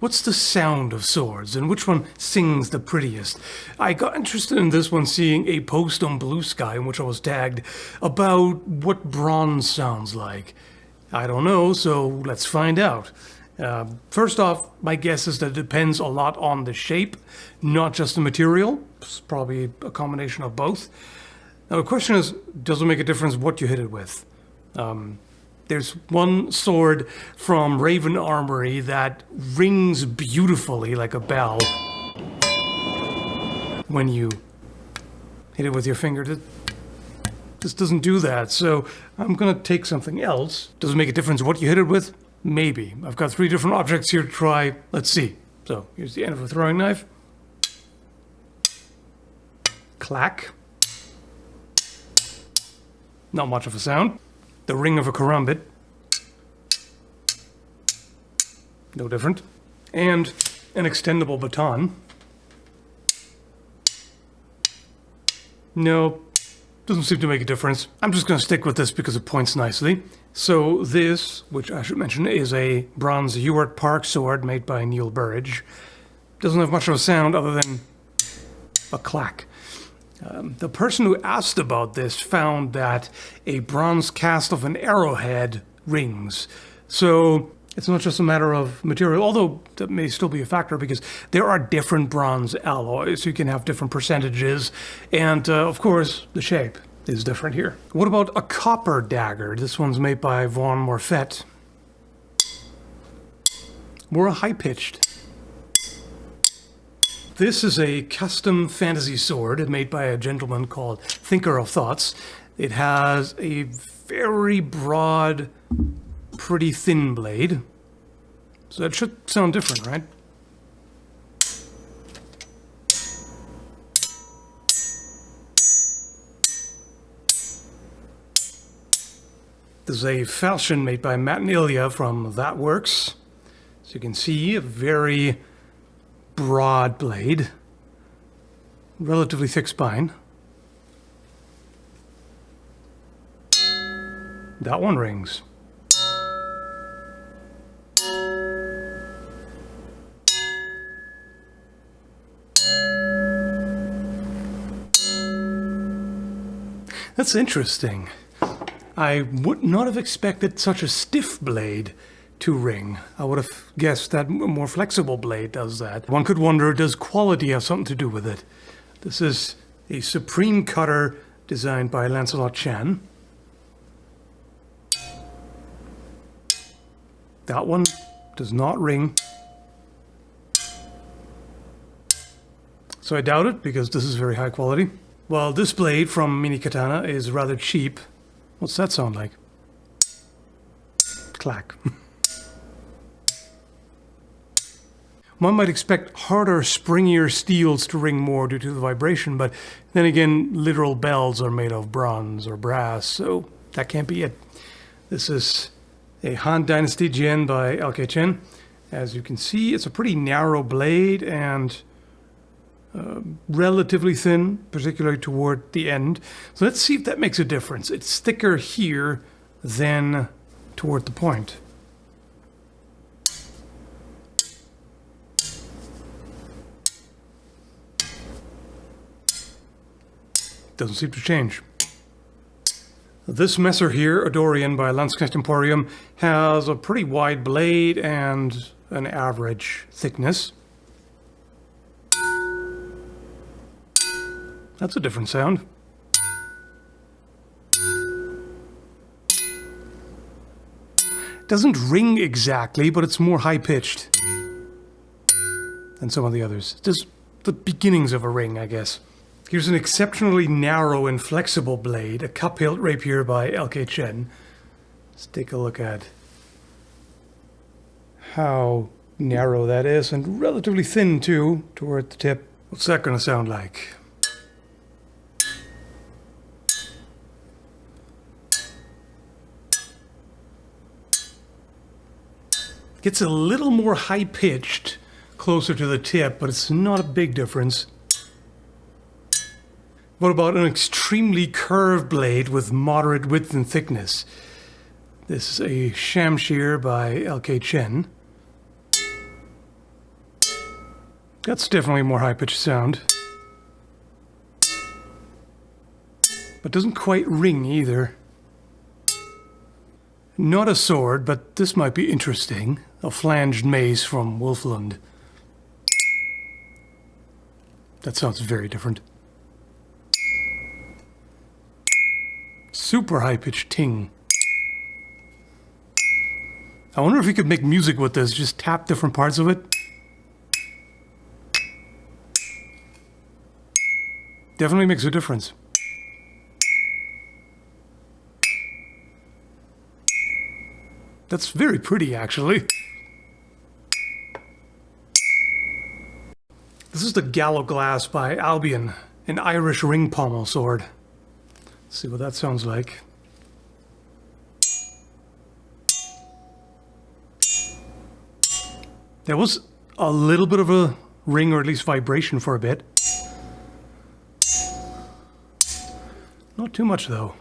what's the sound of swords and which one sings the prettiest? I got interested in this one seeing a post on Blue Sky in which I was tagged about what bronze sounds like. I don't know, so let's find out. First off, my guess is that it depends a lot on the shape, not just the material. It's probably a combination of both. Now the question is, does it make a difference what you hit it with? There's one sword from Raven Armory that rings beautifully like a bell when you hit it with your finger. This doesn't do that, so I'm gonna take something else. Does it make a difference what you hit it with? Maybe. I've got 3 different objects here to try. Let's see. So here's the end of a throwing knife. Clack. Not much of a sound. The ring of a karambit. No different. And an extendable baton. No, doesn't seem to make a difference. I'm just going to stick with this because it points nicely. So this, which I should mention, is a bronze Ewart Park sword made by Neil Burridge. Doesn't have much of a sound other than a clack. The person who asked about this found that a bronze cast of an arrowhead rings. So it's not just a matter of material, although that may still be a factor because there are different bronze alloys. You can have different percentages, and of course the shape is different here. What about a copper dagger? This one's made by Vaughn Morphett. More high-pitched. This is a custom fantasy sword made by a gentleman called Thinker of Thoughts. It has a very broad, pretty thin blade. So that should sound different, right? This is a falchion made by Matt and Ilya from That Works. So you can see a very broad blade, relatively thick spine. That one rings. That's interesting. I would not have expected such a stiff blade to ring. I would have guessed that a more flexible blade does that. One could wonder, does quality have something to do with it? This is a supreme cutter designed by Lancelot Chen. That one does not ring. So I doubt it, because this is very high quality. Well, this blade from Mini Katana is rather cheap. What's that sound like? Clack. One might expect harder, springier steels to ring more due to the vibration, but then again, literal bells are made of bronze or brass, so that can't be it. This is a Han Dynasty Jin by LK Chen. As you can see, it's a pretty narrow blade and relatively thin, particularly toward the end. So let's see if that makes a difference. It's thicker here than toward the point. Doesn't seem to change. This messer here, Adorian by Landsknecht Emporium, has a pretty wide blade and an average thickness. That's a different sound. Doesn't ring exactly, but it's more high-pitched than some of the others. Just the beginnings of a ring, I guess. Here's an exceptionally narrow and flexible blade, a cup-hilt rapier by LK Chen. Let's take a look at how narrow that is, and relatively thin too, toward the tip. What's that going to sound like? Gets a little more high-pitched closer to the tip, but it's not a big difference. What about an extremely curved blade with moderate width and thickness? This is a shamshir by LK Chen. That's definitely a more high-pitched sound. But doesn't quite ring either. Not a sword, but this might be interesting. A flanged mace from Wolfland. That sounds very different. Super high-pitched ting. I wonder if we could make music with this, just tap different parts of it. Definitely makes a difference. That's very pretty, actually. This is the Gallowglass by Albion, an Irish ring pommel sword. Let's see what that sounds like. There was a little bit of a ring, or at least vibration for a bit. Not too much, though.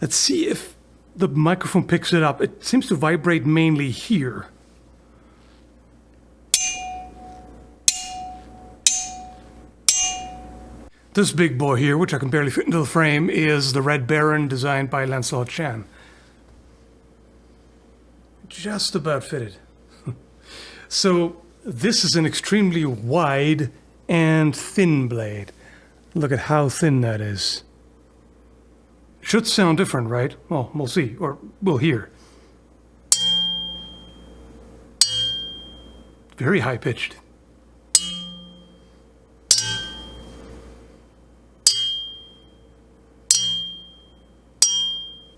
Let's see if the microphone picks it up. It seems to vibrate mainly here. This big boy here, which I can barely fit into the frame, is the Red Baron designed by Lancelot Chen. Just about fitted. So this is an extremely wide and thin blade. Look at how thin that is. Should sound different, right? Well, we'll see, or we'll hear. Very high-pitched.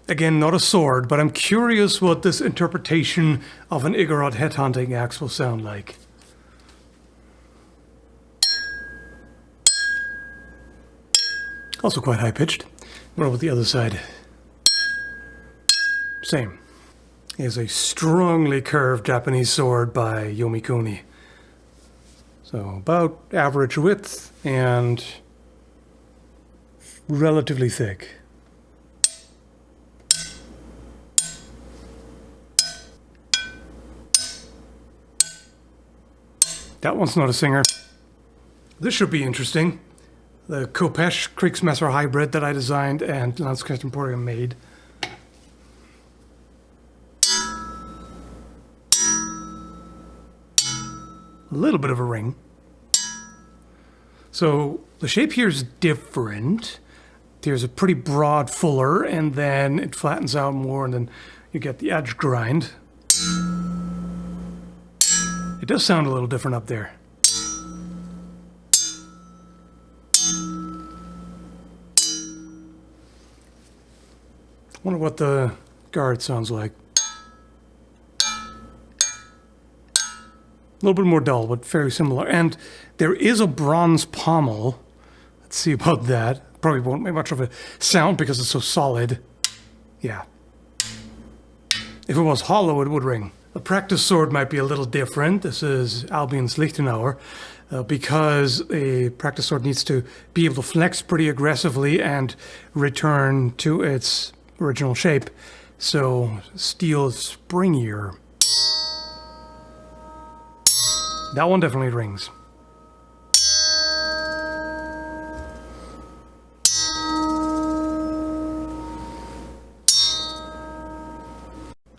Again, not a sword, but I'm curious what this interpretation of an Igorot headhunting axe will sound like. Also quite high-pitched. What about the other side? Same. Is a strongly curved Japanese sword by Yomikuni. So about average width and relatively thick. That one's not a singer. This should be interesting. The khopesh Kriegsmesser hybrid that I designed and Landsknecht Emporium made. A little bit of a ring. So the shape here is different. There's a pretty broad fuller, and then it flattens out more, and then you get the edge grind. It does sound a little different up there. I wonder what the guard sounds like. A little bit more dull, but fairly similar. And there is a bronze pommel. Let's see about that. Probably won't make much of a sound because it's so solid. Yeah. If it was hollow, it would ring. A practice sword might be a little different. This is Albion's Lichtenauer, because a practice sword needs to be able to flex pretty aggressively and return to its original shape. So steel is springier. That one definitely rings.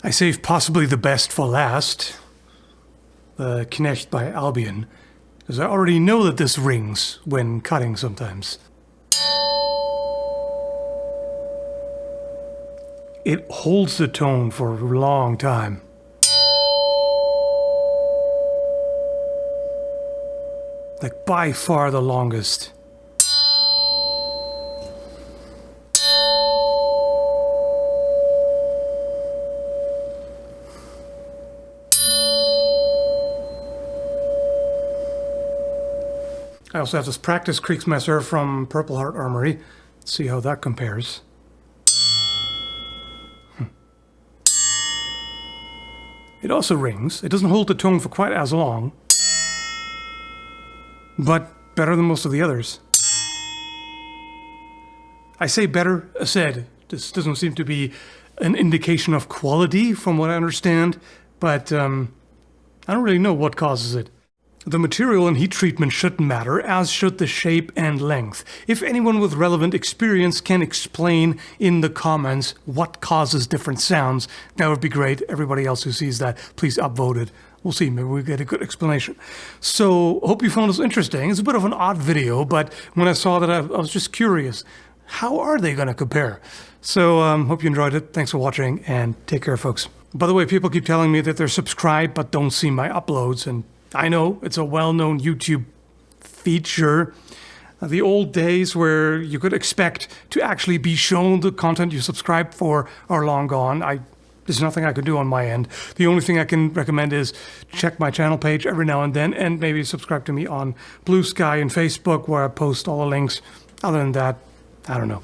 I saved possibly the best for last, the Knecht by Albion, because I already know that this rings when cutting sometimes. It holds the tone for a long time. Like by far the longest. I also have this practice Kriegsmesser from Purple Heart Armory. Let's see how that compares. It also rings. It doesn't hold the tone for quite as long, but better than most of the others. I say better said. This doesn't seem to be an indication of quality from what I understand, but I don't really know what causes it. The material and heat treatment shouldn't matter, as should the shape and length. If anyone with relevant experience can explain in the comments what causes different sounds, that would be great. Everybody else who sees that, please upvote it. We'll see, maybe we get a good explanation. So, hope you found this interesting. It's a bit of an odd video, but when I saw that, I was just curious. How are they going to compare? So, hope you enjoyed it. Thanks for watching, and take care, folks. By the way, people keep telling me that they're subscribed but don't see my uploads, and I know it's a well-known YouTube feature. The old days where you could expect to actually be shown the content you subscribed for are long gone. There's nothing I can do on my end. The only thing I can recommend is check my channel page every now and then, and maybe subscribe to me on Blue Sky and Facebook, where I post all the links. Other than that, I don't know.